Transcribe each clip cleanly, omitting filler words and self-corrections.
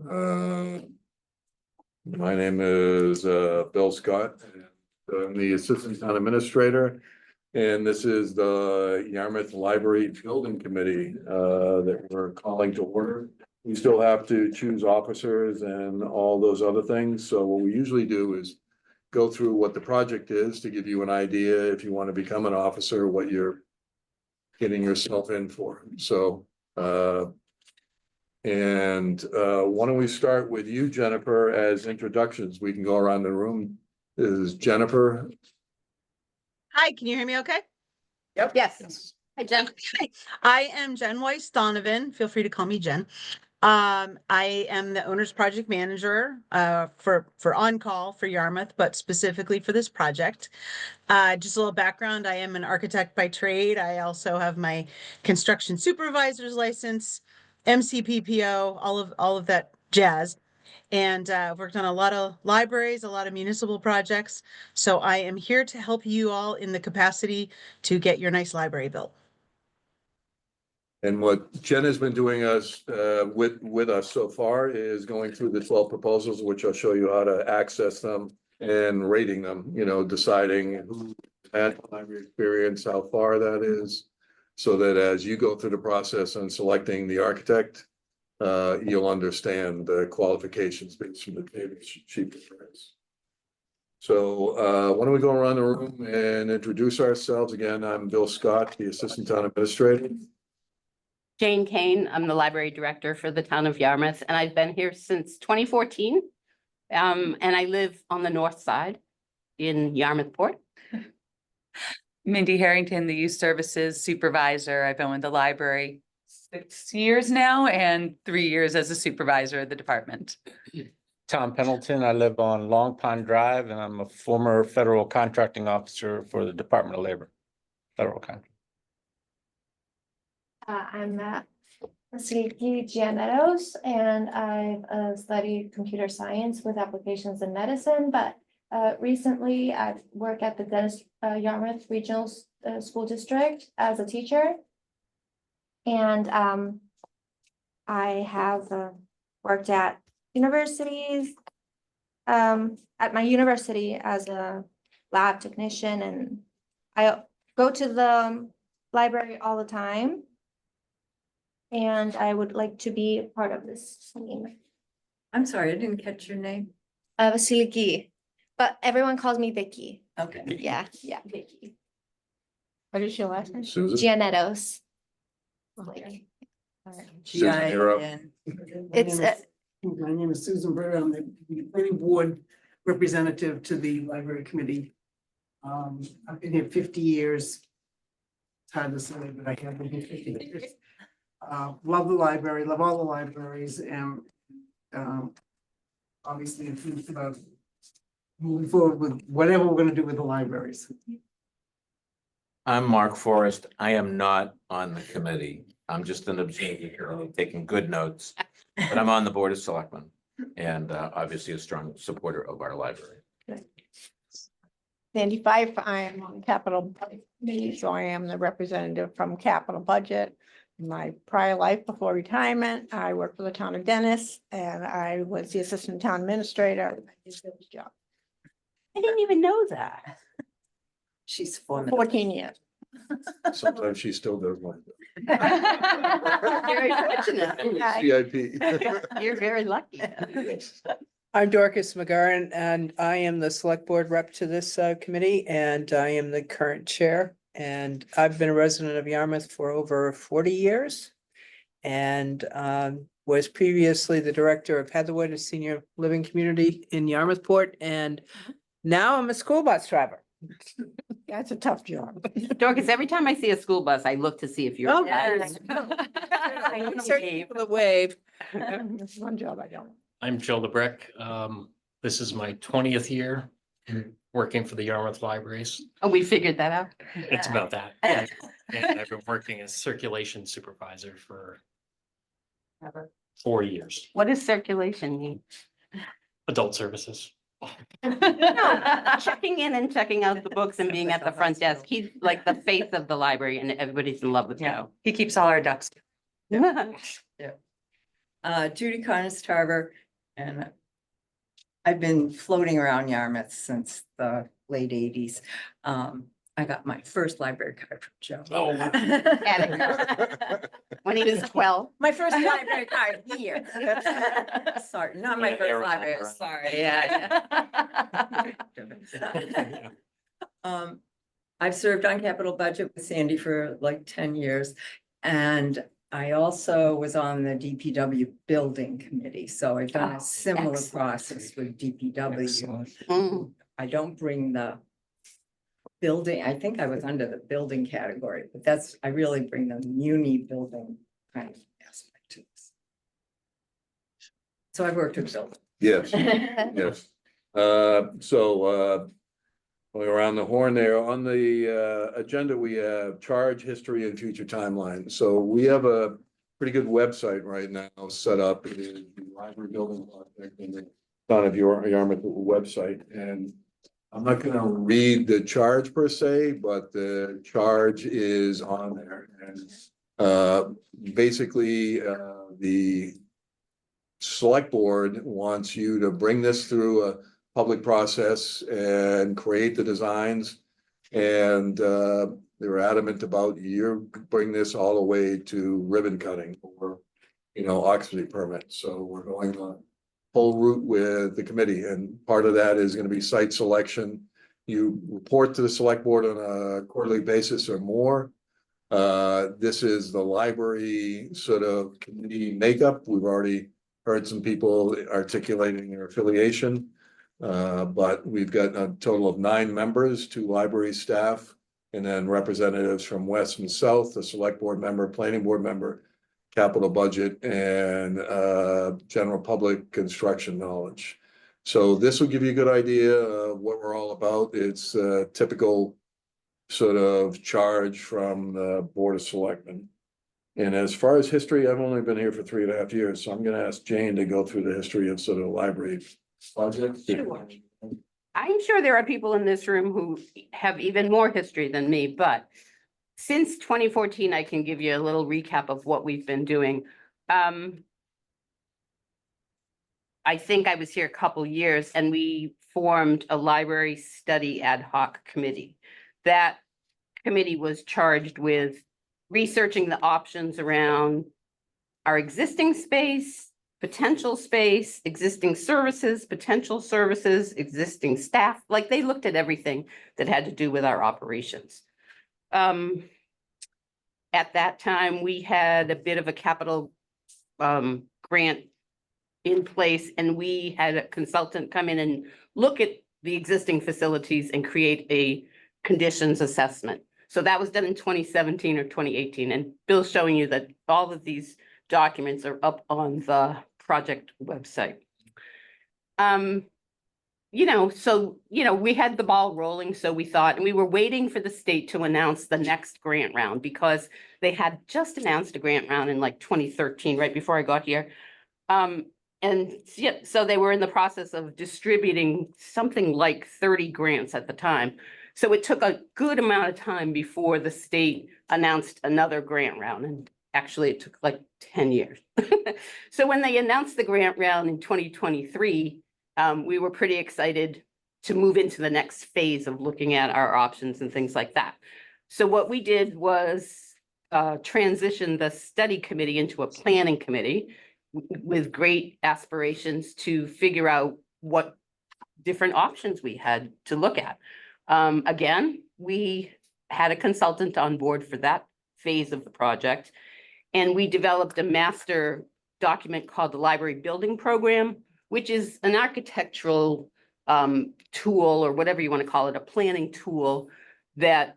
My name is Bill Scott. I'm the Assistant Town Administrator. And this is the Yarmouth Library Building Committee that we're calling to order. We still have to choose officers and all those other things. So what we usually do is go through what the project is to give you an idea if you want to become an officer, what you're getting yourself in for. So why don't we start with you, Jennifer, as introductions? We can go around the room. This is Jennifer. Hi, can you hear me okay? Yep. Yes. Hi, Jen. I am Jen Weiss Donovan. Feel free to call me Jen. I am the owner's project manager for on-call for Yarmouth, but specifically for this project. Just a little background, I am an architect by trade. I also have my construction supervisor's license, MCPPO, all of that jazz. And worked on a lot of libraries, a lot of municipal projects. So I am here to help you all in the capacity to get your nice library built. And what Jen has been doing with us so far is going through the 12 proposals, which I'll show you how to access them and rating them, deciding who had library experience, how far that is, so that as you go through the process and selecting the architect, you'll understand the qualifications based from the table sheet. So why don't we go around the room and introduce ourselves again? I'm Bill Scott, the Assistant Town Administrator. Jane Kane, I'm the library director for the town of Yarmouth, and I've been here since 2014. And I live on the north side in Yarmouth Port. Mindy Harrington, the Youth Services Supervisor. I've been with the library 6 years now and 3 years as a supervisor of the department. Tom Pendleton, I live on Long Pond Drive, and I'm a former federal contracting officer for the Department of Labor, federal contract. I'm Vasiliki Gianettos, and I've studied computer science with applications in medicine, but recently I work at the Yarmouth Regional School District as a teacher. And I have worked at universities, at my university as a lab technician, and I go to the library all the time. And I would like to be a part of this team. I'm sorry, I didn't catch your name. Vasiliki, but everyone calls me Vicky. Okay. Yeah, Vicky. What is your last name? Susan. Gianettos. Susan, you're up. It's My name is Susan Burr. I'm the planning board representative to the library committee. I've been here 50 years. It's hard to say, but I have been here 50 years. Love the library, love all the libraries, and obviously enthused about moving forward with whatever we're going to do with the libraries. I'm Mark Forrest. I am not on the committee. I'm just an observer, taking good notes, but I'm on the Board of Selectmen and obviously a strong supporter of our library. Sandy Fife, I am on Capital Budget Committee, so I am the representative from Capital Budget. In my prior life before retirement, I worked for the town of Dennis, and I was the assistant town administrator. I did this job. I didn't even know that. She's 14 years. Sometimes she still does one. Very fortunate. CIP. You're very lucky. I'm Dorcas McGarren, and I am the select board rep to this committee, and I am the current chair. And I've been a resident of Yarmouth for over 40 years and was previously the director of Heatherwood, a senior living community in Yarmouthport. And now I'm a school bus driver. That's a tough job. Dorcas, every time I see a school bus, I look to see if you're. Oh, yes. Certainly for the wave. That's one job I don't. I'm Joe LeBrecq. This is my 20th year working for the Yarmouth Libraries. Oh, we figured that out. It's about that. And I've been working as circulation supervisor for 4 years. What does circulation mean? Adult services. No, checking in and checking out the books and being at the front desk. He's like the face of the library and everybody's in love with Joe. He keeps all our ducks. Yeah. Judy Carnes Tarver, and I've been floating around Yarmouth since the late eighties. I got my first library card from Joe. Oh. When he was 12. My first library card here. Sorry, not my first library, sorry, yeah. I've served on capital budget with Sandy for like 10 years. And I also was on the DPW building committee, so I've done Oh, a similar excellent. process with DPW. Excellent. Mm. I don't bring the building, I think I was under the building category, but I really bring the muni building kind of aspect to this. So I've worked with buildings. Yes, yes. Going around the horn there, on the agenda, we have charge, history, and future timeline. So we have a pretty good website right now set up. It is the library building project in the town of Yarmouth website. And I'm not gonna read the charge per se, but the charge is on there. And basically, the select board wants you to bring this through a public process and create the designs. And they were adamant about you bring this all the way to ribbon cutting or, occupancy permit. So we're going the whole route with the committee, and part of that is gonna be site selection. You report to the select board on a quarterly basis or more. This is the library sort of committee makeup. We've already heard some people articulating their affiliation. But we've got a total of 9 members, 2 library staff, and then representatives from west and south, a select board member, planning board member, capital budget, and general public construction knowledge. So this will give you a good idea of what we're all about. It's a typical sort of charge from the Board of Selectmen. And as far as history, I've only been here for 3.5 years, so I'm gonna ask Jane to go through the history of sort of library projects. Sure. I'm sure there are people in this room who have even more history than me, but since 2014, I can give you a little recap of what we've been doing. I think I was here a couple years and we formed a library study ad hoc committee. That committee was charged with researching the options around our existing space, potential space, existing services, potential services, existing staff. Like they looked at everything that had to do with our operations. At that time, we had a bit of a capital grant in place, and we had a consultant come in and look at the existing facilities and create a conditions assessment. So that was done in 2017 or 2018, and Bill's showing you that all of these documents are up on the project website. We had the ball rolling, so we thought, and we were waiting for the state to announce the next grant round because they had just announced a grant round in like 2013, right before I got here. So they were in the process of distributing something like 30 grants at the time. So it took a good amount of time before the state announced another grant round. And actually it took like 10 years. So when they announced the grant round in 2023, we were pretty excited to move into the next phase of looking at our options and things like that. So what we did was transition the study committee into a planning committee with great aspirations to figure out what different options we had to look at. Again, we had a consultant on board for that phase of the project, and we developed a master document called the Library Building Program, which is an architectural tool, or whatever you want to call it, a planning tool that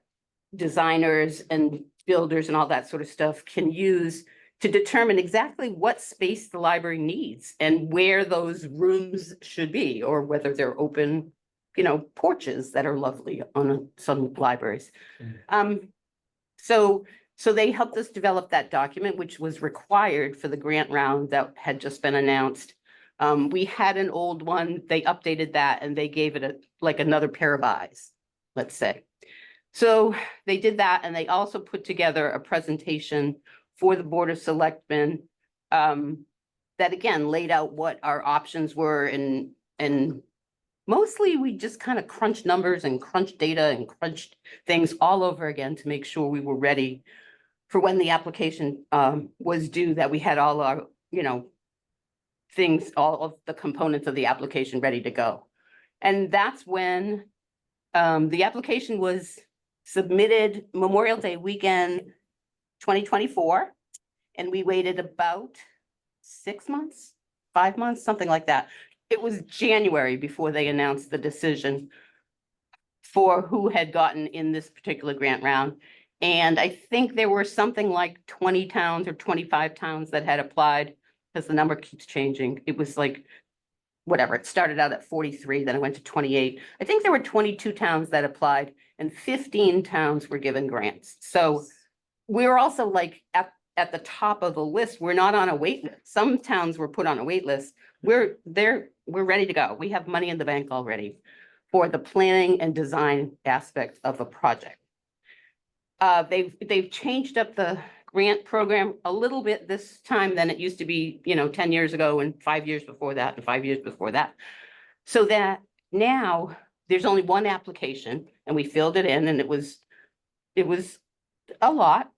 designers and builders and all that sort of stuff can use to determine exactly what space the library needs and where those rooms should be, or whether they're open, porches that are lovely on some libraries. So they helped us develop that document, which was required for the grant round that had just been announced. We had an old one, they updated that and they gave it another pair of eyes, let's say. So they did that, and they also put together a presentation for the Board of Selectmen that that again laid out what our options were and mostly we just kind of crunched numbers and crunched data and crunched things all over again to make sure we were ready for when the application was due, that we had all our, things, all of the components of the application ready to go. And that's when the application was submitted Memorial Day weekend, 2024. And we waited about 6 months, 5 months, something like that. It was January before they announced the decision for who had gotten in this particular grant round. And I think there were something like 20 towns or 25 towns that had applied, because the number keeps changing. It was like, whatever, it started out at 43, then it went to 28. I think there were 22 towns that applied and 15 towns were given grants. So we're also like at the top of the list. We're not on a wait list. Some towns were put on a wait list. We're ready to go. We have money in the bank already for the planning and design aspect of a project. They've changed up the grant program a little bit this time than it used to be, 10 years ago and 5 years before that and 5 years before that. So that now there's only one application and we filled it in and it was a lot.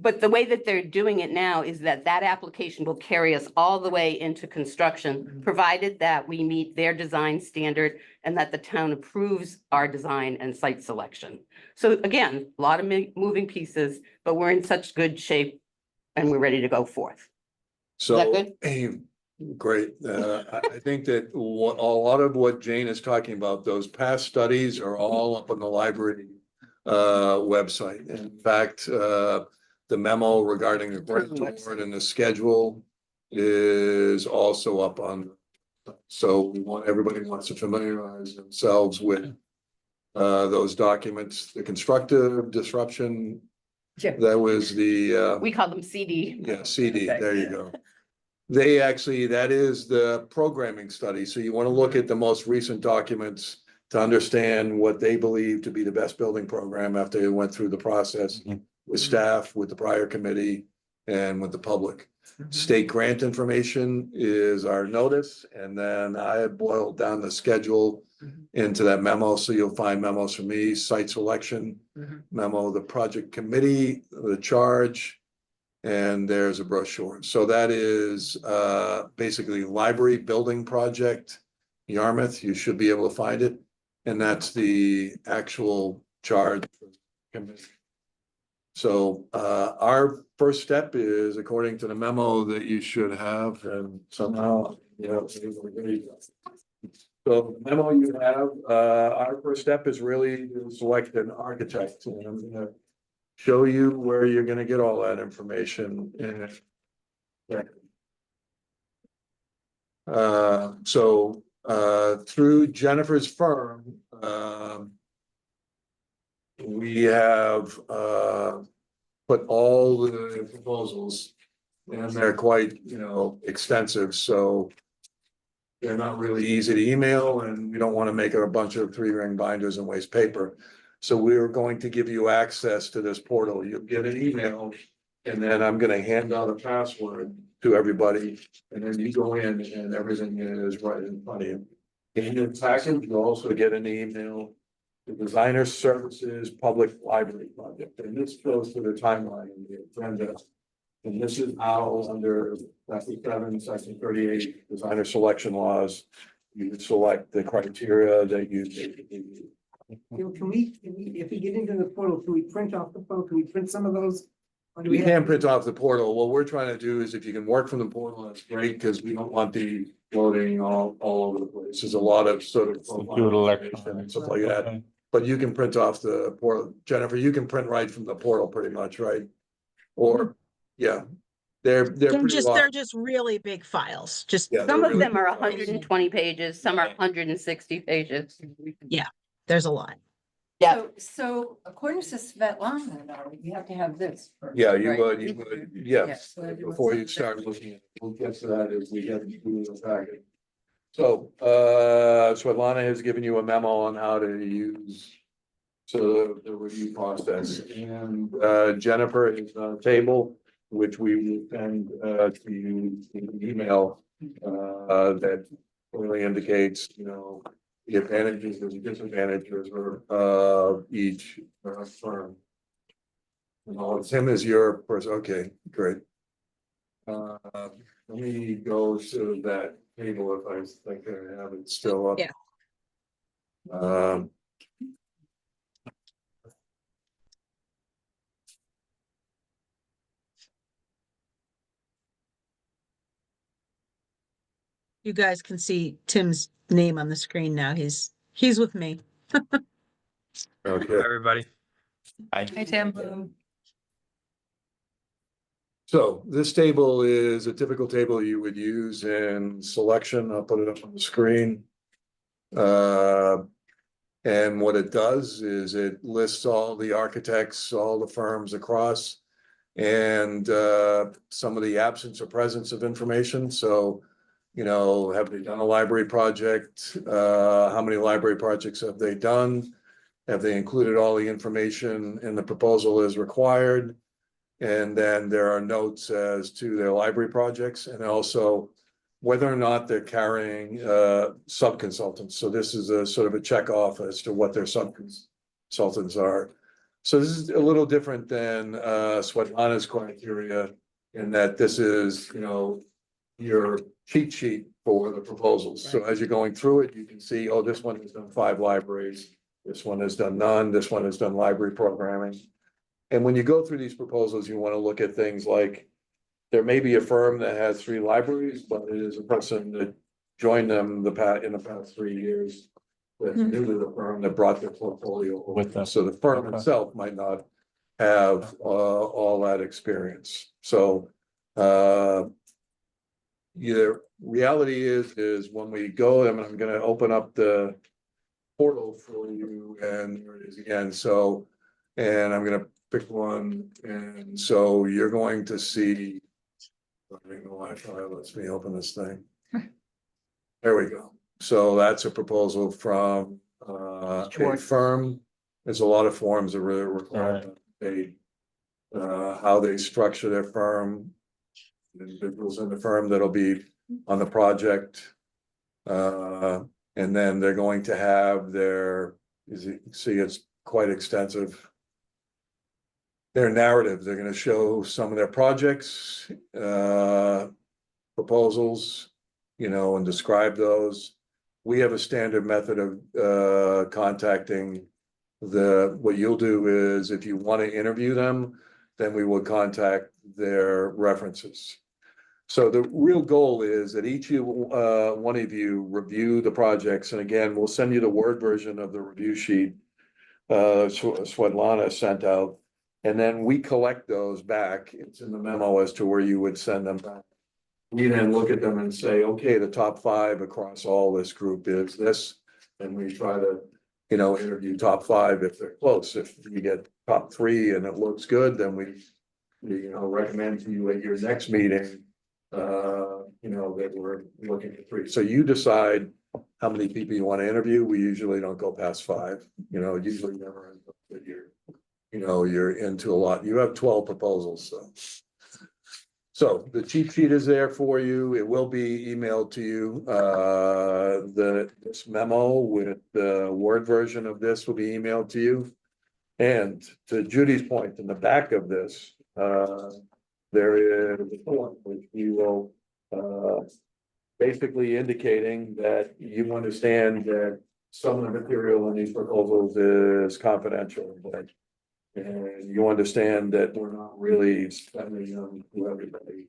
But the way that they're doing it now is that application will carry us all the way into construction, provided that we meet their design standard and that the town approves our design and site selection. So again, a lot of moving pieces, but we're in such good shape and we're ready to go forth. So, that good? hey, great. I think that a lot of what Jane is talking about, those past studies are all up on the library website. In fact, the memo regarding the grant award and the schedule is also up on. So everybody wants to familiarize themselves with those documents, the constructive disruption. Yeah. That was the We call them CD. yeah, CD, there you go. They actually, that is the programming study. So you want to look at the most recent documents to understand what they believe to be the best building program after they went through the process with staff, with the prior committee, and with the public. State grant information is our notice, and then I have boiled down the schedule into that memo, so you'll find memos from me, site selection memo, the project committee, the charge, and there's a brochure. So that is basically library building project, Yarmouth. You should be able to find it, and that's the actual charge. So our first step is, according to the memo that you should have, and somehow, so the memo you have, our first step is really to select an architect, and I'm gonna show you where you're gonna get all that information. So through Jennifer's firm, we have put all the proposals, and they're quite, extensive, so they're not really easy to email, and we don't want to make it a bunch of 3-ring binders and waste paper. So we're going to give you access to this portal. You'll get an email, and then I'm going to hand out a password to everybody, and then you go in and everything is right in front of you. In your package, you'll also get an email, the Designer Services Public Library Project, and this goes to the timeline in the agenda. And this is how, under Section 7, Section 38, designer selection laws, you would select the criteria that you. Can we, if we get into the portal, can we print off the portal? Can we print some of those? Or do We have can to- print off the portal. What we're trying to do is, if you can work from the portal, that's great, because we don't want the loading all over the place. There's a lot of sort of. Do it electronically. And stuff like that, but you can print off the portal. Jennifer, you can print right from the portal pretty much, right? Or, yeah, they're pretty long. They're just really big files, just, Yeah, Some they're of them really are big files. 120 pages, some are 160 pages. there's a lot. Yeah. So according to Svetlana, though, you have to have this. first, Yeah, right? you would, yes, so everyone's before on you the- start looking at, we'll get to that as we get to the packet. So, Svetlana has given you a memo on how to use. So the review process, and Jennifer is on the table which we will send to you in an email that clearly indicates, you know, the advantages and disadvantages of each firm. Tim is your person, okay, great. Let me go to that table if I think I have it still up. Yeah. You guys can see Tim's name on the screen now. He's with me. Okay, Everybody. Hi, Tim. so this table is a typical table you would use in selection. I'll put it up on the screen. And what it does is it lists all the architects, all the firms across, and some of the absence or presence of information. So, you know, have they done a library project? How many library projects have they done? Have they included all the information in the proposal as required? And then there are notes as to their library projects and also whether or not they're carrying sub-consultants. So this is a sort of a check off as to what their sub-consultants are. So this is a little different than Svetlana's criteria in that this is, you know, your cheat sheet for the proposals. So as you're going through it, you can see, oh, this one has done 5 libraries. This one has done none. This one has done library programming. And when you go through these proposals, you want to look at things like there may be a firm that has 3 libraries, but it is a person that joined them in the past 3 years. That's new to the firm that brought their portfolio with them. So the firm itself might not have all that experience. So your reality is when we go, I'm gonna open up the portal for you and there it is again. So, and I'm gonna pick one. And so you're going to see, I don't know why it lets me open this thing. There we go. So that's a proposal from a firm. There's a lot of forms that really require how they structure their firm, individuals in the firm that'll be on the project. And then they're going to have their, as you can see, it's quite extensive. Their narrative, they're going to show some of their projects, proposals, you know, and describe those. We have a standard method of contacting what you'll do is if you want to interview them, then we will contact their references. So the real goal is that each one of you review the projects. And again, we'll send you the Word version of the review sheet Svetlana sent out. And then we collect those back. It's in the memo as to where you would send them back. We then look at them and say, okay, the top 5 across all this group is this. And we try to, you know, interview top 5 if they're close. If you get top 3 and it looks good, then we you know, recommend to you at your next meeting, you know, that we're looking at 3. So you decide how many people you want to interview. We usually don't go past 5, you know, usually never ends up that you're into a lot. You have 12 proposals, so the cheat sheet is there for you. It will be emailed to you. This memo with the Word version of this will be emailed to you. And to Judy's point, in the back of this, there is a form which we will basically indicating that you understand that some of the material in these proposals is confidential, and you understand that we're not really spending on to everybody.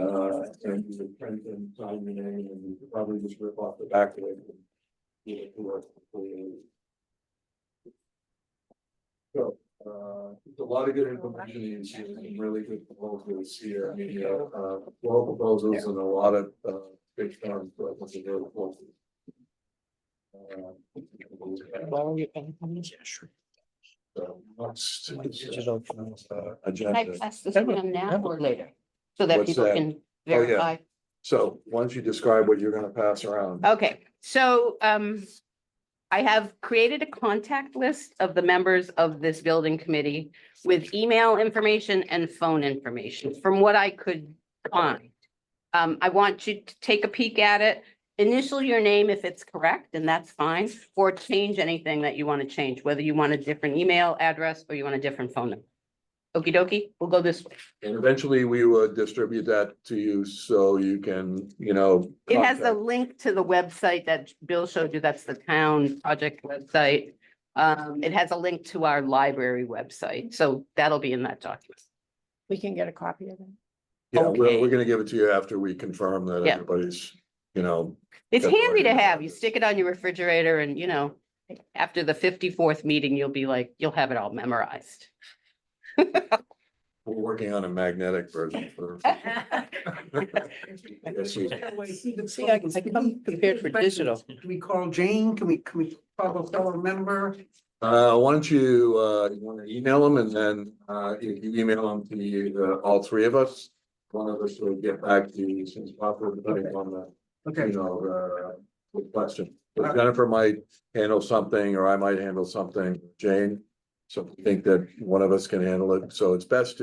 And you would print and sign your name, and you could probably just rip off the back of it. And give it to us. So, there's a lot of good information in here, some really good proposals here. I mean, 12 proposals and a lot of big firms, but what's a very close. So next Can I agenda. pass this one now or later? So that What's people that? can Oh, yeah. verify. So why don't you describe what you're gonna pass around? Okay, so I have created a contact list of the members of this building committee with email information and phone information from what I could find. I want you to take a peek at it, initial your name if it's correct, and that's fine, or change anything that you want to change, whether you want a different email address or you want a different phone number. Okie dokie, we'll go this way. And eventually we will distribute that to you so you can, It has a contact- link to the website that Bill showed you. That's the town project website. It has a link to our library website, so that'll be in that document. We can get a copy of it. Yeah, we're Okay. gonna give it to you after we confirm that Yeah. everybody's, It's That's handy to right. have. You stick it on your refrigerator and, after the 54th meeting, you'll be like, you'll have it all memorized. we're working on a magnetic version for. Yes, we- See, I come prepared for digital. Can we call Jane? Can we call a fellow member? Why don't you wanna email them and then, if you email them to all three of us, one of us will get back to you since possible, depending on the, Okay. the question. But Jennifer might handle something, or I might handle something, Jane. So I think that one of us can handle it, so it's best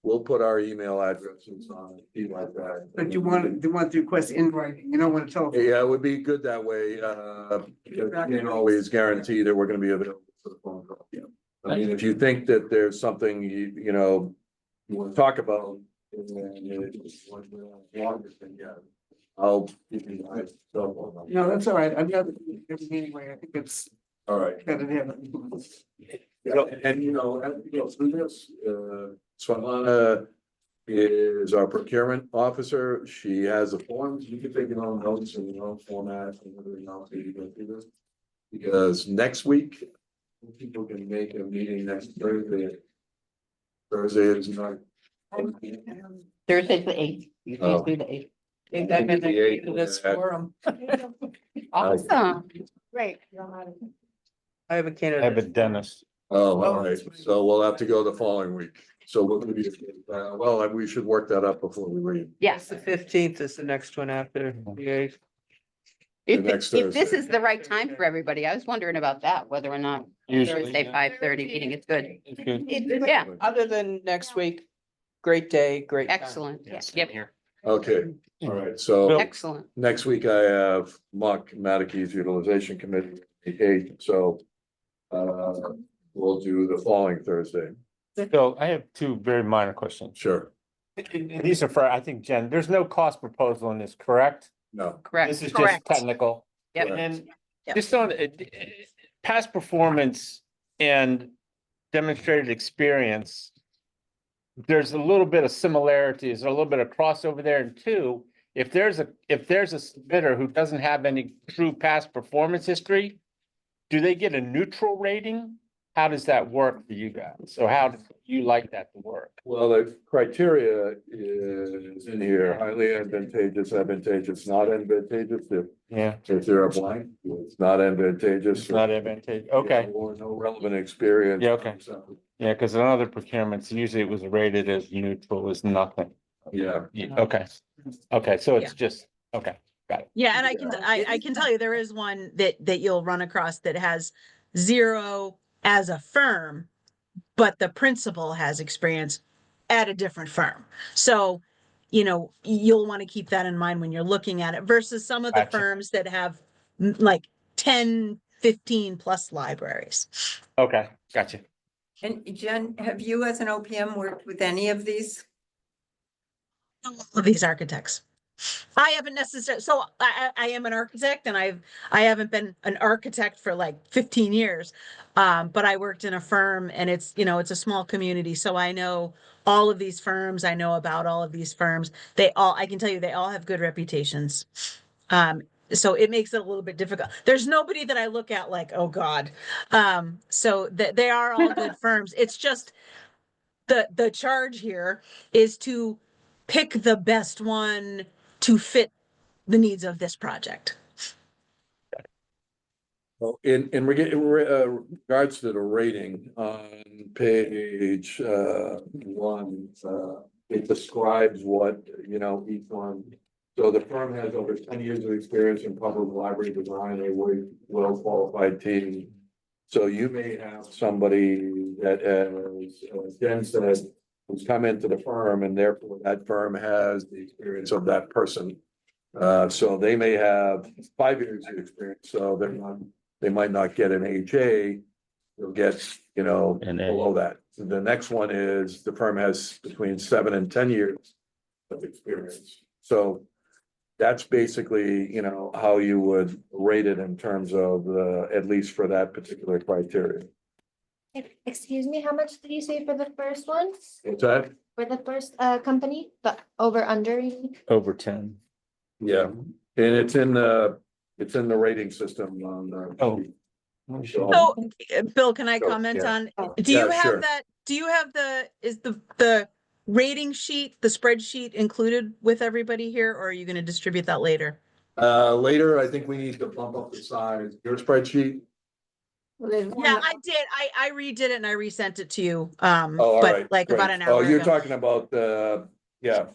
we'll put our email addresses on it, be like that. But you want the request in writing. You don't want to tell. Yeah, it would be good that way, because you can't always guarantee that we're gonna be available for the phone call. Yeah. I mean, if you think that there's something you wanna talk about, and it's one of the longest thing, yeah. I'll give you my cell phone number. No, that's all right. I'd rather do it anyway. I think it's All right. better to have it. As we go through this, Svalana is our procurement officer. She has the forms. You can take your own notes and your own format and everything else as you go through this. Because next week, people can make a meeting next Thursday. Thursday is not. Thursday's the 8th. You Oh. can't do the 8th. That's forum. Awesome. Great. I have a I have a candidate. dentist. Oh, all right. that's fine. So we'll have to go the following week. So we'll give you, well, we should work that up before we leave. Yes. The 15th is the next one after the 8th. If, next if this Thursday. is the right time for everybody, I was wondering about that, whether or not Usually, Thursday, yeah. 5:30 meeting is good. It's good. Yeah, Other than next week, great day, great. time. excellent. Yes, Yep, here. Okay, all right. So Bill- excellent. next week I have Mark Matikey's utilization committee, the 8th, so. We'll do the following Thursday. Bill, I have two very minor questions. Sure, These are for, I think, Jen, there's no cost proposal in this, correct? no, Correct. This is just Correct. technical. Yep. And then Yep. just on past performance and demonstrated experience. There's a little bit of similarities, a little bit of crossover there. And two, if there's a bidder who doesn't have any true past performance history, do they get a neutral rating? How does that work for you guys? So how do you like that to work? well, the criteria is in here, highly advantageous, not advantageous, Yeah, if they're a blank, it's not advantageous. it's not advantageous. Okay. Or no relevant experience. Yeah, okay. Yeah, because in other procurements, usually it was rated as neutral as nothing. Yeah, Yeah, okay. Okay, so it's just, okay. Yeah, and I can tell you there is one that you'll run across that has 0 as a firm, but the principal has experience at a different firm. So, you'll want to keep that in mind when you're looking at it versus some of the Gotcha. firms that have like 10, 15 plus libraries. Okay, gotcha. And Jen, have you as an OPM worked with any of these? All of these architects. I haven't necessarily, so I am an architect and I haven't been an architect for like 15 years. But I worked in a firm and it's a small community. So I know all of these firms. I know about all of these firms. I can tell you, they all have good reputations. So it makes it a little bit difficult. There's nobody that I look at like, oh God. So they are all good firms. It's just the charge here is to pick the best one to fit the needs of this project. well, in regards to the rating on page 1, it describes what, each one So the firm has over 10 years of experience in public library design, a well qualified team. So you may have somebody that, as Jen said, who's come into the firm, and therefore that firm has the experience of that person. So they may have 5 years of experience, so they might not get an HA. They'll get, below that. The next one is the firm has between 7 and 10 years of experience. So that's basically, how you would rate it in terms of at least for that particular criteria. Excuse me, how much did you say for the first one? What's that? For the first company, the over under? You mean? Over 10. Yeah, and it's in the rating system on the. Oh. So, Bill, can I Sure, comment yeah. on, Oh. do you Yeah, have sure. that, is the rating sheet, the spreadsheet included with everybody here, or are you gonna distribute that later? Later, I think we need to bump up the size, your spreadsheet. Yeah, I did. I redid it and I resent it to you, Oh, all but right, like about great. an Oh, hour you're ago. talking about yeah,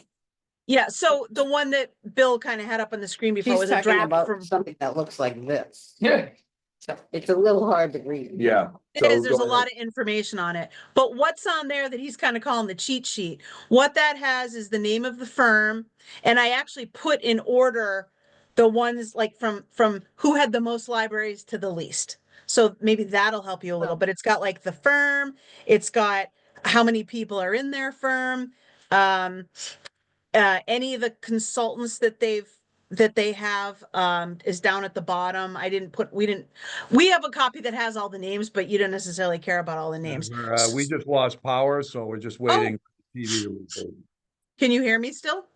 Yeah, so the one that Bill kind of had up on the screen before She's was a talking draft about from. something that looks like this. Yeah. So it's a little hard to read. yeah. It So is, there's go a lot ahead. of information on it, but what's on there that he's kind of calling the cheat sheet? What that has is the name of the firm, and I actually put in order the ones like from who had the most libraries to the least. So maybe that'll help you a little, but it's got like the firm, it's got how many people are in their firm, um, any of the consultants that they have is down at the bottom. We have a copy that has all the names, but you don't necessarily care about all the names. We just lost power, so we're just waiting for the TV to reboot. Can you hear me still?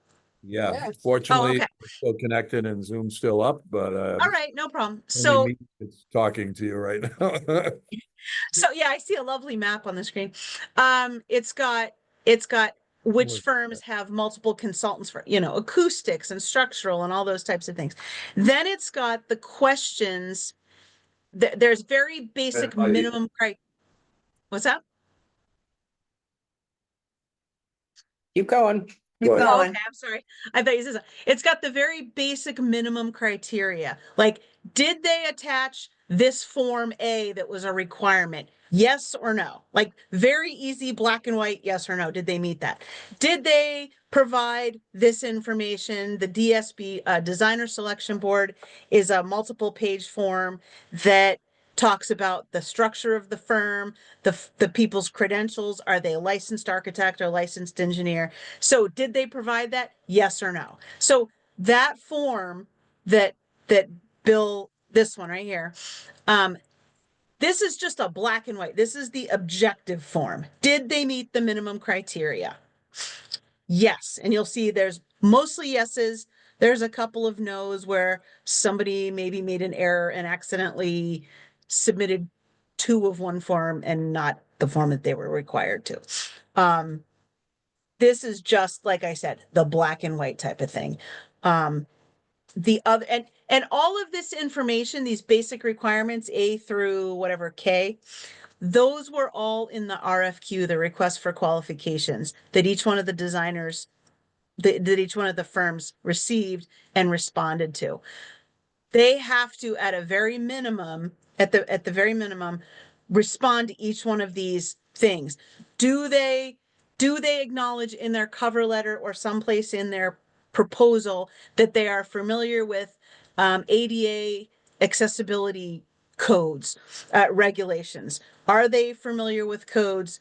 Yeah, Oh, fortunately, okay. we're still connected and Zoom's still up, but All right, no problem. only So, me that's talking to you right now. yeah, I see a lovely map on the screen. It's got which Where's firms have multiple consultants for, acoustics and structural and all those types of things. Then it's got the questions. There's very basic I- minimum What's that? Keep going. Go ahead. Oh, okay, I'm sorry. I thought you said something. It's got the very basic minimum criteria. Like, did they attach this Form A that was a requirement? Yes or no? Like, very easy, black and white, yes or no. Did they meet that? Did they provide this information? The DSB, Designer Selection Board, is a multiple page form that talks about the structure of the firm, the people's credentials. Are they a licensed architect or licensed engineer? So did they provide that? Yes or no? So that form that Bill, this one right here, this is just a black and white. This is the objective form. Did they meet the minimum criteria? Yes. And you'll see there's mostly yeses. There's a couple of no's where somebody maybe made an error and accidentally submitted two of one form and not the form that they were required to. This is just, like I said, the black and white type of thing. The other, and all of this information, these basic requirements, A through whatever K, those were all in the RFQ, the request for qualifications, that each one of the designers, that each one of the firms received and responded to. They have to, at a very minimum, at the very minimum, respond to each one of these things. Do they acknowledge in their cover letter or someplace in their proposal that they are familiar with ADA accessibility codes, regulations? Are they familiar with codes?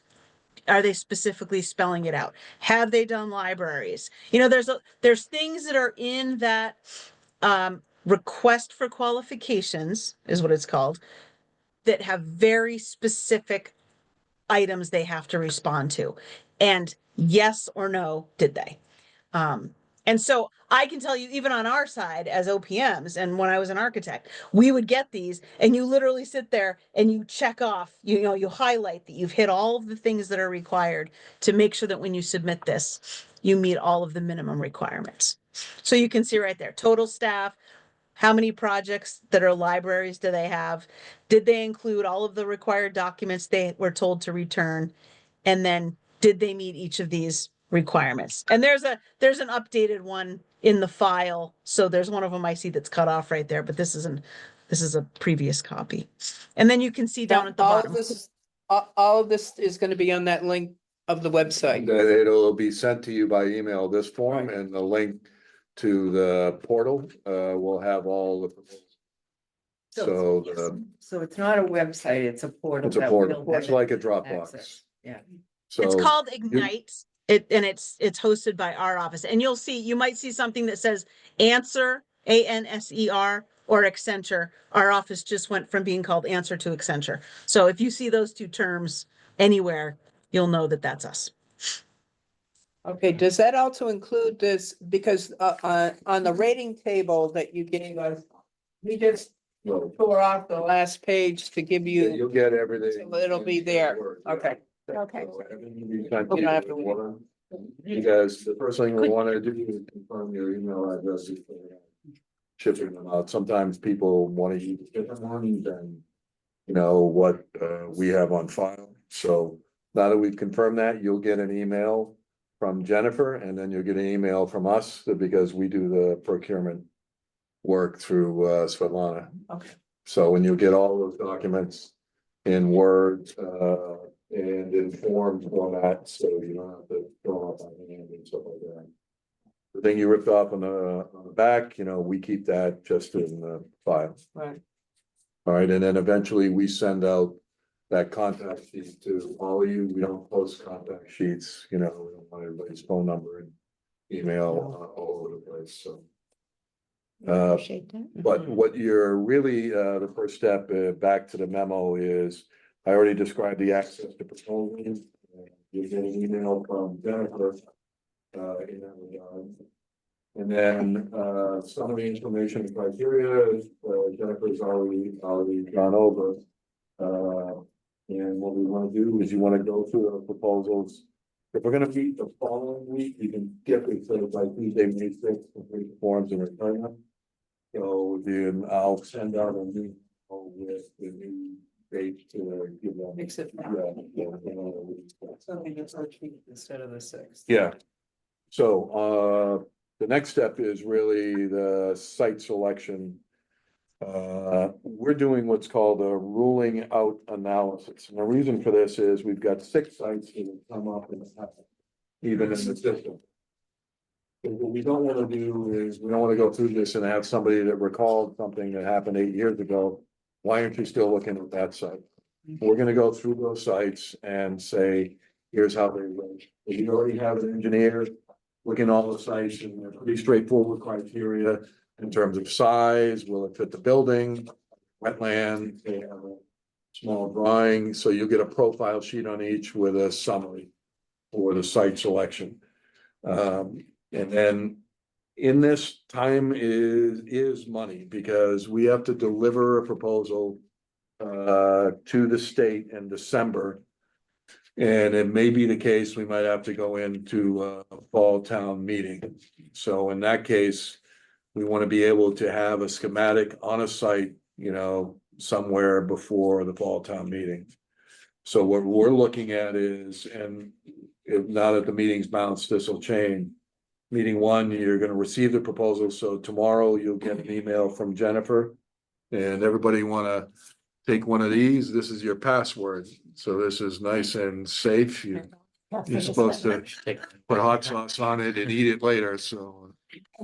Are they specifically spelling it out? Have they done libraries? There's things that are in that request for qualifications is what it's called, that have very specific items they have to respond to. And yes or no, did they? And so I can tell you, even on our side as OPMs, and when I was an architect, we would get these and you literally sit there and you check off, you highlight that you've hit all of the things that are required to make sure that when you submit this, you meet all of the minimum requirements. So you can see right there, total staff, how many projects that are libraries do they have? Did they include all of the required documents they were told to return? And then did they meet each of these requirements? And there's an updated one in the file. So there's one of them I see that's cut off right there, but this is a previous copy. And then you can see down at the All of bottom. this, all of this is gonna be on that link of the website. That it'll be sent to you by email, this form, and the link to the portal, will have all the. So, So it's not a website, it's a portal. it's a that portal, will have it's like a access. Dropbox. Yeah. It's So called Ignite. It's hosted by our office, and you might see something that says Answer, ANSER, or Accenture. Our office just went from being called Answer to Accenture. So if you see those two terms anywhere, you'll know that that's us. Okay, does that also include this, because on the rating table that you gave us, we just tore off the last page to give yeah, you, you'll get everything. so it'll be there. Okay. Okay. So everything will be sent You to don't have to you. Because the first thing we want to do is confirm your email addresses for shipping them out. Sometimes people want to use different ones than, you know, what we have on file. So now that we've confirmed that, you'll get an email from Jennifer, and then you'll get an email from us, because we do the procurement work through Svetlana. Okay. So when you get all those documents in Word and in form format, so you don't have to throw up on hand and stuff like that. The thing you ripped off on the back, you know, we keep that just in the file. Right. All right, and then eventually we send out that contact sheet to all of you. We don't post contact sheets, you know, we don't want everybody's phone number and email all over the place, so. Appreciate that. But what you're really, the first step, back to the memo is, I already described the access to proposals. You get an email from Jennifer, in that regard. And then, some of the information and criteria, Jennifer's already gone over. And what we wanna do is you wanna go through the proposals. If we're gonna meet the following week, you can get it sort of by Tuesday, May 6th, complete the forms and return them. So then I'll send out a new, with the new date to give them. Makes it. Yeah. Something that's our tweet instead of the 6th. Yeah. So, the next step is really the site selection. We're doing what's called a ruling out analysis. And the reason for this is we've got 6 sites that have come up in the past, even in the system. And what we don't wanna do is, we don't wanna go through this and have somebody that recalled something that happened 8 years ago. Why aren't you still looking at that site? We're gonna go through those sites and say, here's how they went. If you already have an engineer looking at all the sites, and they're pretty straightforward criteria in terms of size, will it fit the building, wetland, they have a small drawing, so you'll get a profile sheet on each with a summary for the site selection. And then in this, time is money, because we have to deliver a proposal to the state in December. And it may be the case, we might have to go into a fall town meeting. So in that case, we want to be able to have a schematic on a site, you know, somewhere before the fall town meeting. So what we're looking at is, and if now that the meeting's bounced, this will change. Meeting 1, you're gonna receive the proposal, so tomorrow you'll get an email from Jennifer. And everybody wanna take one of these, this is your password, so this is nice and safe. You're supposed to put hot sauce on it and eat it later, so.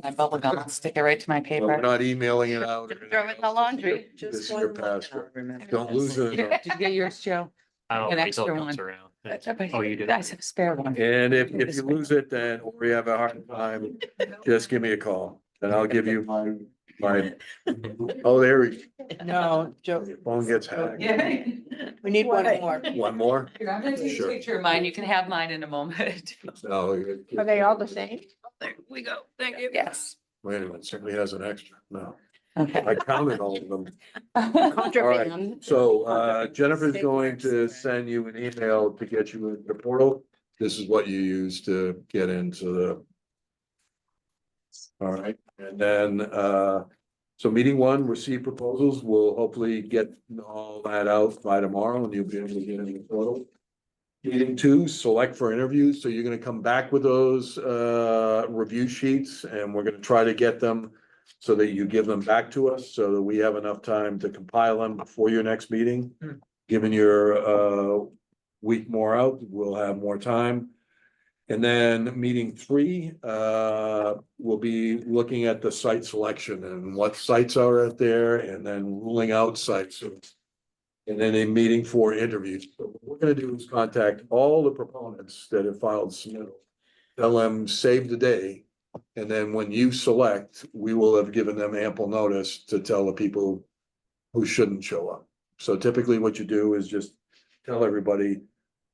My bubble gum, I'll stick it right to my But we're paper. not emailing it out. or Throw it in the laundry. This is your password, don't lose it. Did you get yours, Joe? I don't An wait till extra it comes one. around. Oh, you did. I have a spare one. And if you lose it, then, or you have a hard time, just give me a call, and I'll give you my, oh, there we, No, Joe, your phone gets hacked. we need one more. One more? Here, I'm gonna take a Sure. picture of mine. You can have mine in a moment. No. Are they all the same? There we go. Thank you. Yes. Wait a minute, somebody has an extra, no, Okay. I counted all of them. All right, Contraband. so Jennifer's going to send you an email to get you in the portal. This is what you use to get into the. All right, and then so meeting 1, receive proposals, we'll hopefully get all that out by tomorrow, and you'll be able to get in the portal. Meeting two, select for interviews. So you're gonna come back with those review sheets and we're gonna try to get them so that you give them back to us so that we have enough time to compile them before your next meeting. Given your week more out, we'll have more time. And then meeting three, we'll be looking at the site selection and what sites are out there and then ruling out sites. And then a meeting for interviews. So what we're gonna do is contact all the proponents that have filed submittal. Tell them, save the day. And then when you select, we will have given them ample notice to tell the people who shouldn't show up. So typically what you do is just tell everybody,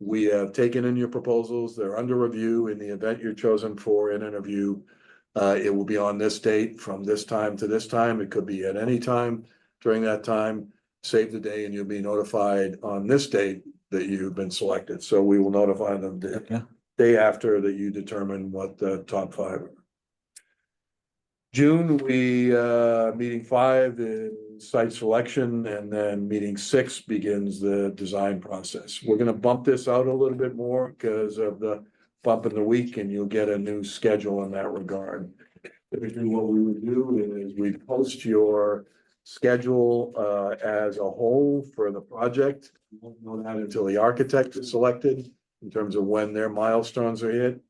we have taken in your proposals, they're under review. In the event you're chosen for an interview, it will be on this date from this time to this time. It could be at any time during that time. Save the day and you'll be notified on this date that you've been selected. So we will notify them the day after that you determine what the top five are. June, meeting five is site selection, and then meeting six begins the design process. We're gonna bump this out a little bit more because of the bump in the week, and you'll get a new schedule in that regard. Typically, what we would do is we post your schedule as a whole for the project. We won't know that until the architect is selected in terms of when their milestones are hit.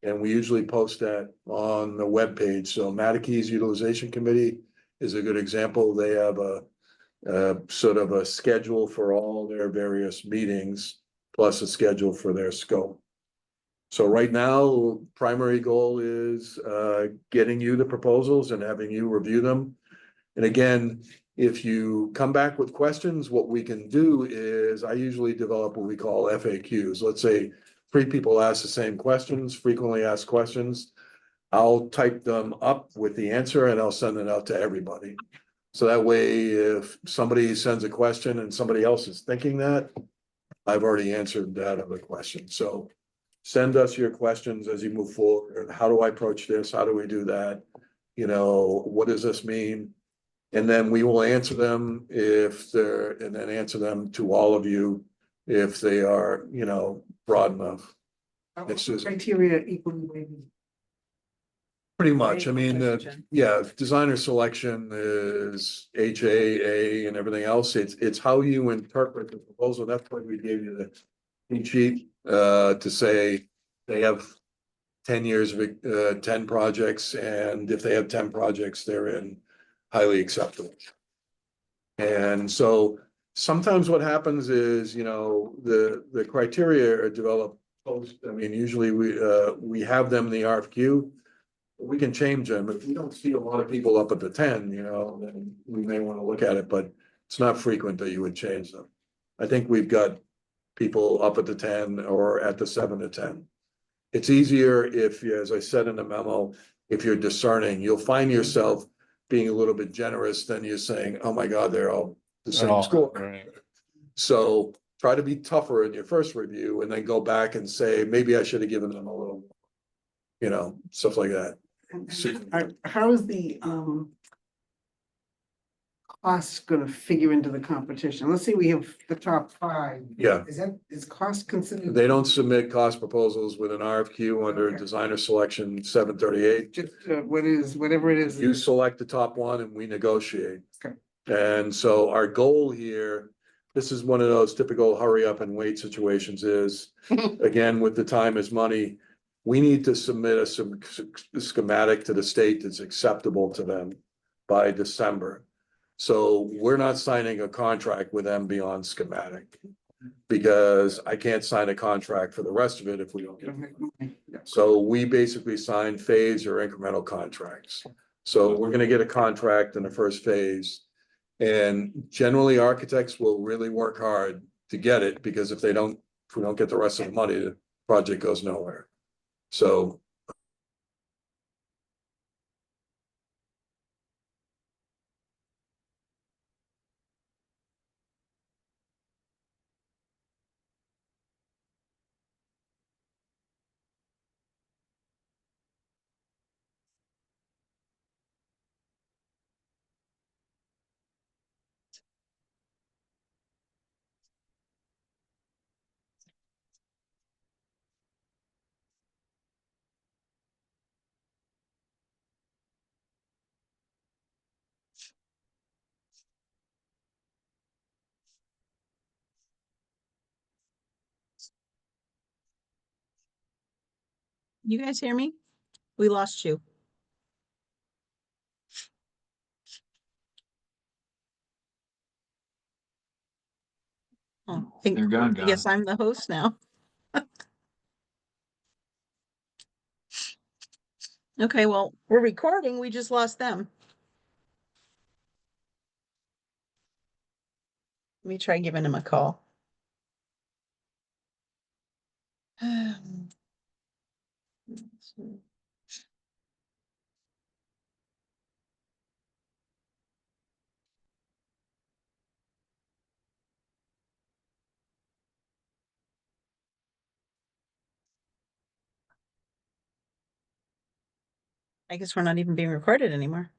And we usually post that on the webpage. So Matakee's Utilization Committee is a good example. They have a sort of a schedule for all their various meetings, plus a schedule for their scope. So right now, primary goal is getting you the proposals and having you review them. And again, if you come back with questions, what we can do is I usually develop what we call FAQs. Let's say 3 people ask the same questions, frequently asked questions. I'll type them up with the answer and I'll send it out to everybody. So that way, if somebody sends a question and somebody else is thinking that, I've already answered that other question. So send us your questions as you move forward. How do I approach this? How do we do that? You know, what does this mean? And then we will answer them and then answer them to all of you if they are, you know, broad enough. It's just Criteria equally weighted. pretty much, I Great mean, question. yeah, designer selection is HAA and everything else. It's how you interpret the proposal. That's why we gave you the cheat sheet, to say they have 10 years of, 10 projects, and if they have 10 projects, they're in highly acceptable. And so sometimes what happens is, you know, the criteria are developed post, I mean, usually we have them in the RFQ. We can change them. If we don't see a lot of people up at the 10, you know, then we may want to look at it, but it's not frequent that you would change them. I think we've got people up at the 10 or at the 7 to 10. It's easier if, as I said in the memo, if you're discerning, you'll find yourself being a little bit generous than you're saying, oh my God, they're all the same score. Right. So try to be tougher in your first review and then go back and say, maybe I should have given them a little, more, you know, stuff like that. How is the cost gonna figure into the competition? Let's say we have the top 5. Yeah. Is cost considered? They don't submit cost proposals with an RFQ under Okay. designer selection 738. Just whatever it is. You select the top one and we negotiate. Okay. And so our goal here, this is one of those typical hurry up and wait situations is, again, with the time is money. We need to submit a schematic to the state that's acceptable to them by December. So we're not signing a contract with them beyond schematic. Because I can't sign a contract for the rest of it if we don't get it. So we basically sign phase or incremental contracts. So we're gonna get a contract in the first phase. And generally, architects will really work hard to get it, because if we don't get the rest of the money, the project goes nowhere. So you guys hear me? We lost you. Oh, They're gone, I guess I'm the host now. Okay, well, we're recording. We just lost them. Let me try giving him a call. I guess we're not even being recorded anymore.